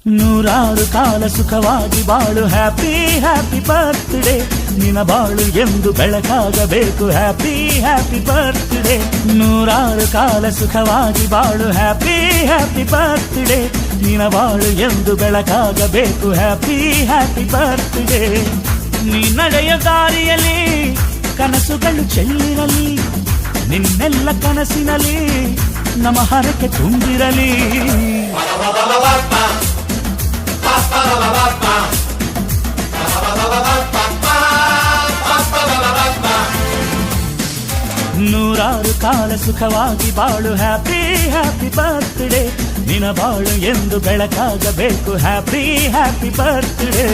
ನೂರಾರು ಕಾಲ ಸುಖವಾಗಿ ಬಾಳು ಹ್ಯಾಪಿ ಹ್ಯಾಪಿ ಬರ್ತ್ಡೇ ನಿನ ಬಾಳು ಎಂದು ಬೆಳಕಾಗಬೇಕು ಹ್ಯಾಪಿ ಹ್ಯಾಪಿ ಬರ್ತ್ಡೇ ನೂರಾರು ಕಾಲ ಸುಖವಾಗಿ ಬಾಳು ಹ್ಯಾಪಿ ಹ್ಯಾಪಿ ಬರ್ತ್ಡೇ ನಿನ ಬಾಳು ಎಂದು ಬೆಳಕಾಗಬೇಕು ಹ್ಯಾಪಿ ಹ್ಯಾಪಿ ಬರ್ತ್ಡೇ ನೀ ನಡೆಯ ದಾರಿಯಲ್ಲಿ ಕನಸುಗಳು ಚೆಲ್ಲಿರಲಿ ನಿನ್ನೆಲ್ಲ ಕನಸಿನಲ್ಲಿ ನಮ್ಮ ಹರಕೆ ತುಂಬಿರಲಿ ನೂರಾರು ಕಾಲ ಸುಖವಾಗಿ ಬಾಳು ಹ್ಯಾಪಿ ಹ್ಯಾಪಿ ಬರ್ತ್ಡೇ ನಿನ ಬಾಳು ಎಂದು ಬೆಳಕಾಗಬೇಕು ಹ್ಯಾಪಿ ಹ್ಯಾಪಿ ಬರ್ತ್ಡೇ